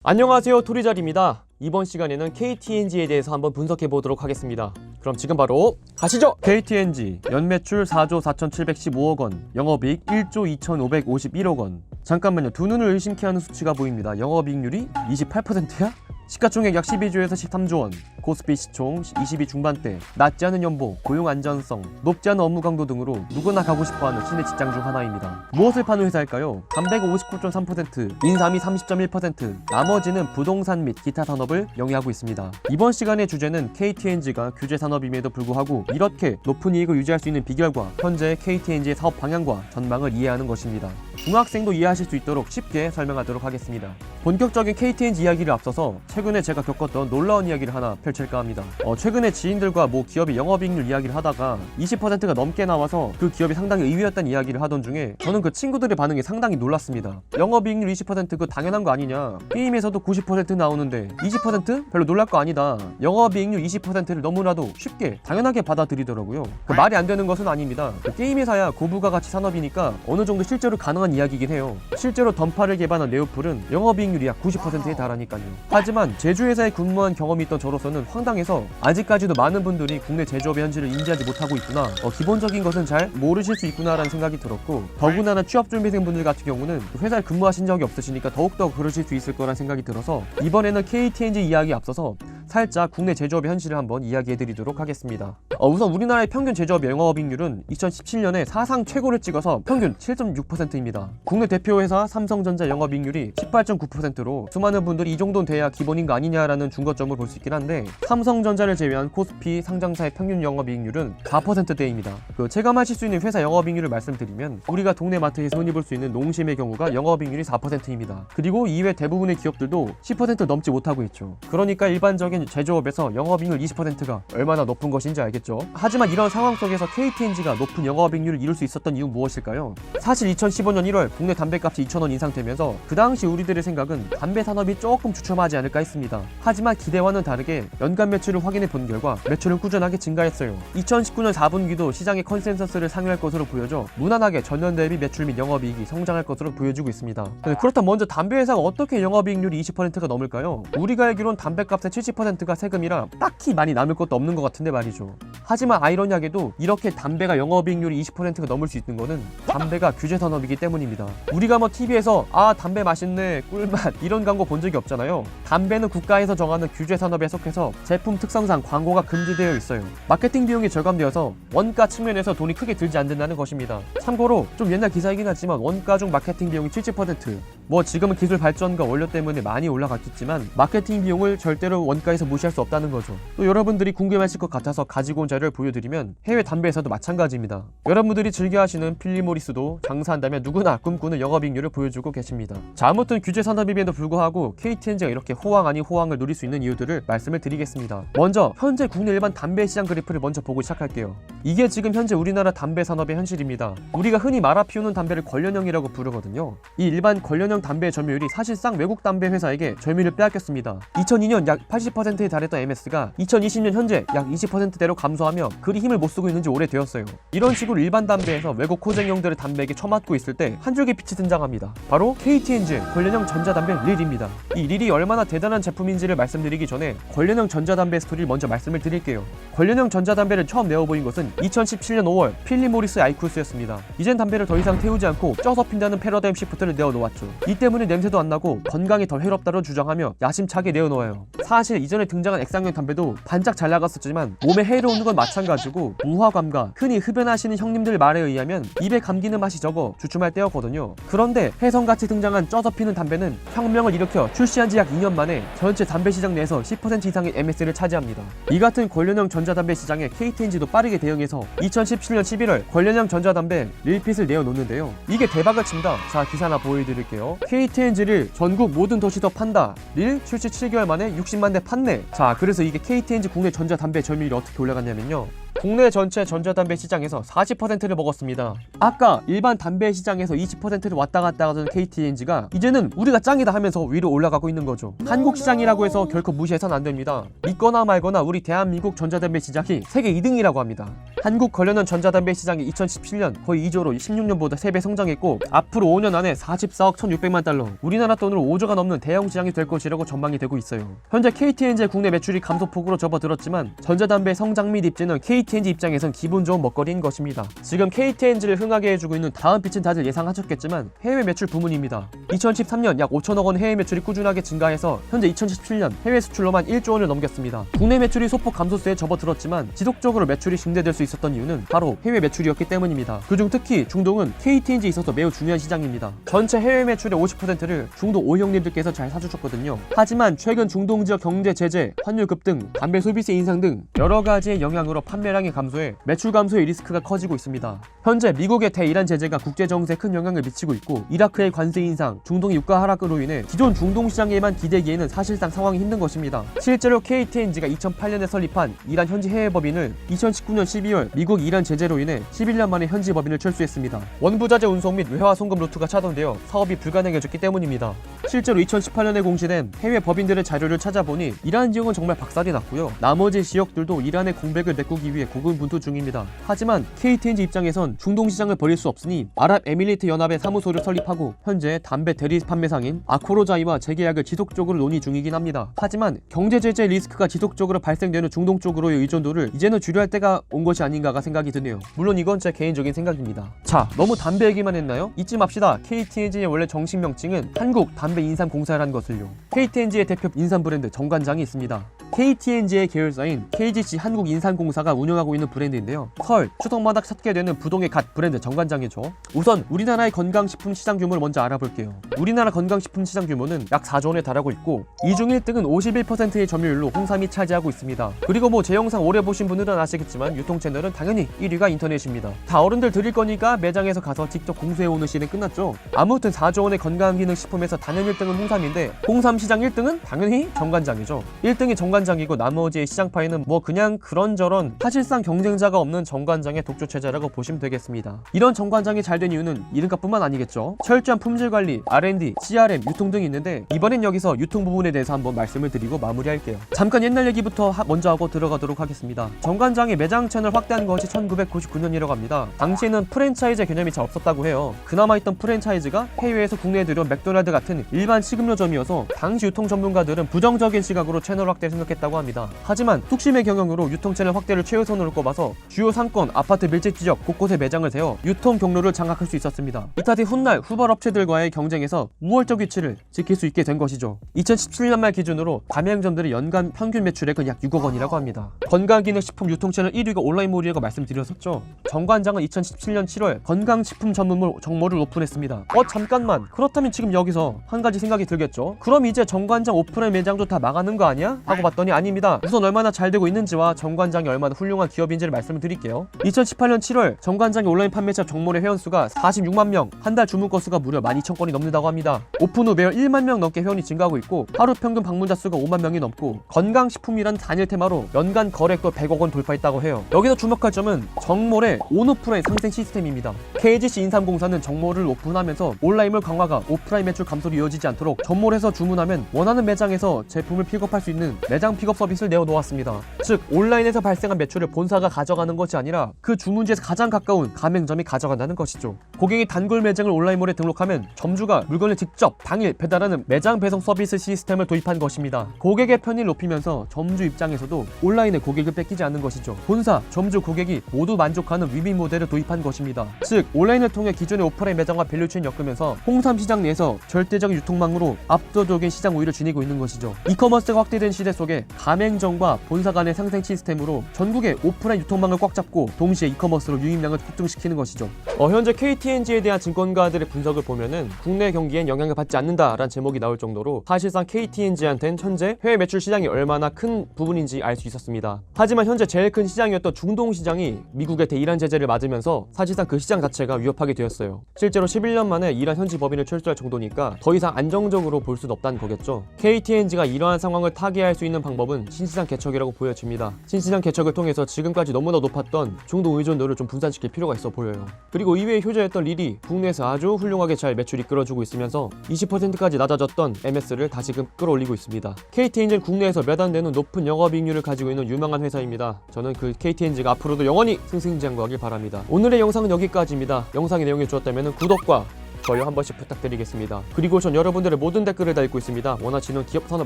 안녕하세요, 토리잘입니다. 이번 시간에는 KTNG에 대해서 한번 분석해 보도록 하겠습니다. 그럼 지금 바로 가시죠! KTNG 연매출 4조 4,715억원, 영업이익 1조 2,551억원. 잠깐만요, 두 눈을 의심케 하는 수치가 보입니다. 영업이익률이 28%야? 시가총액 약 12조에서 13조원, 코스피 시총 20위 중반대, 낮지 않은 연봉, 고용 안전성, 높지 않은 업무 강도 등으로 누구나 가고 싶어하는 신의 직장 중 하나입니다. 무엇을 파는 회사일까요? 담배가 59.3%, 인삼이 30.1%, 나머지는 부동산 및 기타 산업을 영위하고 있습니다. 이번 시간의 주제는 KTNG가 규제 산업임에도 불구하고 이렇게 높은 이익을 유지할 수 있는 비결과 현재 KTNG의 사업 방향과 전망을 이해하는 것입니다. 중학생도 이해하실 수 있도록 쉽게 설명하도록 하겠습니다. 본격적인 KTNG 이야기를 앞서서 최근에 제가 겪었던 놀라운 이야기를 하나 펼칠까 합니다. 최근에 지인들과 기업의 영업이익률 이야기를 하다가 20%가 넘게 나와서 그 기업이 상당히 의외였다는 이야기를 하던 중에 저는 그 친구들의 반응이 상당히 놀랐습니다. 영업이익률 20% 그거 당연한 거 아니냐, 게임에서도 90% 나오는데 20%? 별로 놀랄 거 아니다. 영업이익률 20%를 너무나도 쉽게 당연하게 받아들이더라고요. 말이 안 되는 것은 아닙니다. 게임회사야 고부가 가치 산업이니까 어느 정도 실제로 가능한 이야기이긴 해요. 실제로 던파를 개발한 네오플은 영업이익률이 약 90%에 달하니까요. 하지만 제조회사에 근무한 경험이 있던 저로서는 황당해서 아직까지도 많은 분들이 국내 제조업의 현실을 인지하지 못하고 있구나, 기본적인 것은 잘 모르실 수 있구나 라는 생각이 들었고, 더군다나 취업준비생분들 같은 경우는 회사에 근무하신 적이 없으시니까 더욱더 그러실 수 있을 거란 생각이 들어서 이번에는 KTNG 이야기에 앞서서 살짝 국내 제조업의 현실을 한번 이야기해드리도록 하겠습니다. 우선 우리나라의 평균 제조업 영업이익률은 2017년에 사상 최고를 찍어서 평균 7.6%입니다. 국내 대표 회사 삼성전자 영업이익률이 18.9%로 수많은 분들이 이 정도는 돼야 기본인 거 아니냐라는 중거점을 볼 수 있긴 한데, 삼성전자를 제외한 코스피 상장사의 평균 영업이익률은 4%대입니다. 체감하실 수 있는 회사 영업이익률을 말씀드리면 우리가 동네 마트에서 흔히 볼 수 있는 농심의 경우가 영업이익률이 4%입니다. 그리고 이외 대부분의 기업들도 10% 넘지 못하고 있죠. 그러니까 일반적인 제조업에서 영업이익률 20%가 얼마나 높은 것인지 알겠죠? 하지만 이런 상황 속에서 KTNG가 높은 영업이익률을 이룰 수 있었던 이유는 무엇일까요? 사실 2015년 1월 국내 담배값이 2,000원 인상되면서 그 당시 우리들의 생각은 담배 산업이 조금 주춤하지 않을까 했습니다. 하지만 기대와는 다르게 연간 매출을 확인해 본 결과 매출은 꾸준하게 증가했어요. 2019년 4분기도 시장의 컨센서스를 상회할 것으로 보여져 무난하게 전년 대비 매출 및 영업이익이 성장할 것으로 보여지고 있습니다. 그렇다면 먼저 담배 회사가 어떻게 영업이익률이 20%가 넘을까요? 우리가 알기론 담배값의 70%가 세금이라 딱히 많이 남을 것도 없는 것 같은데 말이죠. 하지만 아이러니하게도 이렇게 담배가 영업이익률이 20%가 넘을 수 있는 거는 담배가 규제 산업이기 때문입니다. 우리가 TV에서 담배 맛있네, 꿀맛 이런 광고 본 적이 없잖아요. 담배는 국가에서 정하는 규제 산업에 속해서 제품 특성상 광고가 금지되어 있어요. 마케팅 비용이 절감되어서 원가 측면에서 돈이 크게 들지 않는다는 것입니다. 참고로 좀 옛날 기사이긴 하지만 원가 중 마케팅 비용이 70%, 지금은 기술 발전과 원료 때문에 많이 올라갔겠지만 마케팅 비용을 절대로 원가에서 무시할 수 없다는 거죠. 또 여러분들이 궁금하실 것 같아서 가지고 온 자료를 보여드리면 해외 담배에서도 마찬가지입니다. 여러분들이 즐겨하시는 필립 모리스도 장사한다면 누구나 꿈꾸는 영업이익률을 보여주고 계십니다. 자, 아무튼 규제 산업임에도 불구하고 KTNG가 이렇게 호황 아닌 호황을 누릴 수 있는 이유들을 말씀을 드리겠습니다. 먼저 현재 국내 일반 담배 시장 그래프를 먼저 보고 시작할게요. 이게 지금 현재 우리나라 담배 산업의 현실입니다. 우리가 흔히 말아 피우는 담배를 관련형이라고 부르거든요. 이 일반 관련형 담배의 점유율이 사실상 외국 담배 회사에게 점유율을 빼앗겼습니다. 2002년 약 80%에 달했던 MS가 2020년 현재 약 20%대로 감소하며 그리 힘을 못 쓰고 있는 지 오래되었어요. 이런 식으로 일반 담배에서 외국 코쟁형들의 담배에게 처맞고 있을 때 한 줄기 빛이 등장합니다. 바로 KTNG 관련형 전자담배 릴입니다. 이 릴이 얼마나 대단한 제품인지를 말씀드리기 전에 관련형 전자담배 스토리를 먼저 말씀을 드릴게요. 관련형 전자담배를 처음 내어보인 것은 2017년 5월 필립 모리스 아이쿠스였습니다. 이젠 담배를 더 이상 태우지 않고 쪄서 핀다는 패러다임 시프트를 내어놓았죠. 이 때문에 냄새도 안 나고 건강에 더 해롭다고 주장하며 야심차게 내어놓아요. 사실 이전에 등장한 액상형 담배도 반짝 잘 나갔었지만 몸에 해로운 건 마찬가지고 무화과감과 흔히 흡연하시는 형님들 말에 의하면 입에 감기는 맛이 적어 주춤할 때였거든요. 그런데 혜성같이 등장한 쪄서 피는 담배는 혁명을 일으켜 출시한 지 약 2년 만에 전체 담배 시장 내에서 10% 이상의 MS를 차지합니다. 이 같은 관련형 전자담배 시장에 KTNG도 빠르게 대응해서 2017년 11월 관련형 전자담배 릴핏을 내어놓는데요. 이게 대박을 칩니다. 자, 기사 하나 보여드릴게요. KTNG를 전국 모든 도시에서 판다. 릴 출시 7개월 만에 60만 대 판매. 자, 그래서 이게 KTNG 국내 전자담배 점유율이 어떻게 올라갔냐면요. 국내 전체 전자담배 시장에서 40%를 먹었습니다. 아까 일반 담배 시장에서 20%를 왔다 갔다 하던 KT&G가 이제는 우리가 짱이다 하면서 위로 올라가고 있는 거죠. 한국 시장이라고 해서 결코 무시해서는 안 됩니다. 믿거나 말거나 우리 대한민국 전자담배 시장이 세계 2등이라고 합니다. 한국 관련한 전자담배 시장이 2017년 거의 2조로 16년보다 3배 성장했고 앞으로 5년 안에 44억 1,600만 달러, 우리나라 돈으로 5조가 넘는 대형 시장이 될 것이라고 전망이 되고 있어요. 현재 KT&G의 국내 매출이 감소폭으로 접어들었지만 전자담배 성장 및 입지는 KT&G 입장에선 기분 좋은 먹거리인 것입니다. 지금 KT&G를 흥하게 해주고 있는 다음 빛은 다들 예상하셨겠지만 해외 매출 부문입니다. 2013년 약 5천억 원 해외 매출이 꾸준하게 증가해서 현재 2017년 해외 수출로만 1조 원을 넘겼습니다. 국내 매출이 소폭 감소세에 접어들었지만 지속적으로 매출이 증대될 수 있었던 이유는 바로 해외 매출이었기 때문입니다. 그중 특히 중동은 KT&G에 있어서 매우 중요한 시장입니다. 전체 해외 매출의 50%를 중동 오형님들께서 잘 사주셨거든요. 하지만 최근 중동 지역 경제 제재, 환율 급등, 담배 소비세 인상 등 여러 가지의 영향으로 판매량이 감소해 매출 감소의 리스크가 커지고 있습니다. 현재 미국의 대이란 제재가 국제 정세에 큰 영향을 미치고 있고 이라크의 관세 인상, 중동의 유가 하락으로 인해 기존 중동 시장에만 기대기에는 사실상 상황이 힘든 것입니다. 실제로 KT&G가 2008년에 설립한 이란 현지 해외 법인을 2019년 12월 미국 이란 제재로 인해 11년 만에 현지 법인을 철수했습니다. 원부자재 운송 및 외화 송금 루트가 차단되어 사업이 불가능해졌기 때문입니다. 실제로 2018년에 공시된 해외 법인들의 자료를 찾아보니 이란 지역은 정말 박살이 났고요. 나머지 지역들도 이란의 공백을 메꾸기 위해 고군분투 중입니다. 하지만 KT&G 입장에선 중동 시장을 버릴 수 없으니 아랍에미리트 연합의 사무소를 설립하고 현재 담배 대리 판매상인 아코로자이와 재계약을 지속적으로 논의 중이긴 합니다. 하지만 경제 제재 리스크가 지속적으로 발생되는 중동 쪽으로의 의존도를 이제는 줄여야 할 때가 온 것이 아닌가가 생각이 드네요. 물론 이건 제 개인적인 생각입니다. 자, 너무 담배 얘기만 했나요? 잊지 맙시다. KT&G의 원래 정식 명칭은 한국 담배 인삼공사라는 것을요. KT&G의 대표 인삼 브랜드 정관장이 있습니다. KT&G의 계열사인 KGC 한국인삼공사가 운영하고 있는 브랜드인데요. 설, 추석마다 찾게 되는 부동의 갓 브랜드 정관장이죠. 우선 우리나라의 건강식품 시장 규모를 먼저 알아볼게요. 우리나라 건강식품 시장 규모는 약 4조 원에 달하고 있고 이중 1등은 51%의 점유율로 홍삼이 차지하고 있습니다. 그리고 뭐 제 영상 오래 보신 분들은 아시겠지만 유통 채널은 당연히 1위가 인터넷입니다. 다 어른들 드릴 거니까 매장에서 가서 직접 공수해오는 시는 끝났죠. 아무튼 4조 원의 건강기능식품에서 단연 1등은 홍삼인데 홍삼 시장 1등은 당연히 정관장이죠. 1등이 정관장이고 나머지의 시장파에는 뭐 그냥 그런저런 사실상 경쟁자가 없는 정관장의 독주 체제라고 보시면 되겠습니다. 이런 정관장이 잘 된 이유는 이름값뿐만 아니겠죠. 철저한 품질관리, R&D, CRM, 유통 등이 있는데 이번엔 여기서 유통 부분에 대해서 한번 말씀을 드리고 마무리할게요. 잠깐 옛날 얘기부터 먼저 하고 들어가도록 하겠습니다. 정관장의 매장 채널 확대한 것이 1999년이라고 합니다. 당시에는 프랜차이즈 개념이 잘 없었다고 해요. 그나마 있던 프랜차이즈가 해외에서 국내에 들여온 맥도날드 같은 일반 식음료점이어서 당시 유통 전문가들은 부정적인 시각으로 채널 확대를 생각했다고 합니다. 하지만 뚝심의 경영으로 유통 채널 확대를 최우선으로 꼽아서 주요 상권, 아파트 밀집 지역 곳곳에 매장을 세워 유통 경로를 장악할 수 있었습니다. 이 탓에 훗날 후발 업체들과의 경쟁에서 우월적 위치를 지킬 수 있게 된 것이죠. 2017년 말 기준으로 가맹점들의 연간 평균 매출액은 약 6억 원이라고 합니다. 건강기능식품 유통 채널 1위가 온라인몰이라고 말씀드렸었죠. 정관장은 2017년 7월 건강식품 전문몰 정모를 오픈했습니다. 잠깐만, 그렇다면 지금 여기서 한 가지 생각이 들겠죠. 그럼 이제 정관장 오프라인 매장도 다 망하는 거 아니야? 하고 봤더니 아닙니다. 우선 얼마나 잘 되고 있는지와 정관장이 얼마나 훌륭한 기업인지를 말씀을 드릴게요. 2018년 7월 정관장의 온라인 판매샵 정몰의 회원수가 46만 명, 한 달 주문 건수가 무려 12,000건이 넘는다고 합니다. 오픈 후 매월 1만 명 넘게 회원이 증가하고 있고 하루 평균 방문자 수가 5만 명이 넘고 건강식품이란 단일 테마로 연간 거래액도 100억 원 돌파했다고 해요. 여기서 주목할 점은 정몰의 온오프라인 상생 시스템입니다. KGC 인삼공사는 정몰을 오픈하면서 온라인몰 강화가 오프라인 매출 감소로 이어지지 않도록 정몰에서 주문하면 원하는 매장에서 제품을 픽업할 수 있는 매장 픽업 서비스를 내어놓았습니다. 즉 온라인에서 발생한 매출을 본사가 가져가는 것이 아니라 그 주문지에서 가장 가까운 가맹점이 가져간다는 것이죠. 고객이 단골 매장을 온라인몰에 등록하면 점주가 물건을 직접 당일 배달하는 매장 배송 서비스 시스템을 도입한 것입니다. 고객의 편의를 높이면서 점주 입장에서도 온라인에 고객을 뺏기지 않는 것이죠. 본사, 점주, 고객이 모두 만족하는 위빙 모델을 도입한 것입니다. 즉 온라인을 통해 기존의 오프라인 매장과 밸류체인을 엮으면서 홍삼 시장 내에서 절대적인 유통망으로 압도적인 시장 우위를 지니고 있는 것이죠. 이커머스가 확대된 시대 속에 가맹점과 본사 간의 상생 시스템으로 전국의 오프라인 유통망을 꽉 잡고 동시에 이커머스로 유입량을 폭증시키는 것이죠. 현재 KT&G에 대한 증권가들의 분석을 보면은 국내 경기엔 영향을 받지 않는다라는 제목이 나올 정도로 사실상 KT&G한테는 현재 해외 매출 시장이 얼마나 큰 부분인지 알 수 있었습니다. 하지만 현재 제일 큰 시장이었던 중동 시장이 미국의 대이란 제재를 맞으면서 사실상 그 시장 자체가 위협하게 되었어요. 실제로 11년 만에 이란 현지 법인을 철수할 정도니까 더 이상 안정적으로 볼 수는 없다는 거겠죠. KT&G가 이러한 상황을 타개할 수 있는 있는 방법은 신시장 개척이라고 보여집니다. 신시장 개척을 통해서 지금까지 너무나 높았던 중동 의존도를 좀 분산시킬 필요가 있어 보여요. 그리고 이외의 효자였던 릴이 국내에서 아주 훌륭하게 잘 매출이 끌어주고 있으면서 20%까지 낮아졌던 MS를 다시금 끌어올리고 있습니다. KTNG는 국내에서 몇 안 되는 높은 영업이익률을 가지고 있는 유망한 회사입니다. 저는 그 KTNG가 앞으로도 영원히 승승장구하길 바랍니다. 오늘의 영상은 여기까지입니다. 영상이 내용이 좋았다면 구독과 좋아요 한 번씩 부탁드리겠습니다. 그리고 전 여러분들의 모든 댓글을 다 읽고 있습니다. 원하시는 기업 산업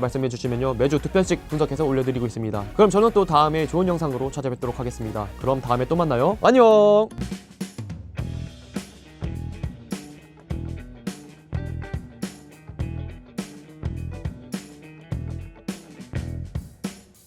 말씀해 주시면요 매주 특별씩 분석해서 올려드리고 있습니다. 그럼 저는 또 다음에 좋은 영상으로 찾아뵙도록 하겠습니다. 그럼 다음에 또 만나요. 안녕.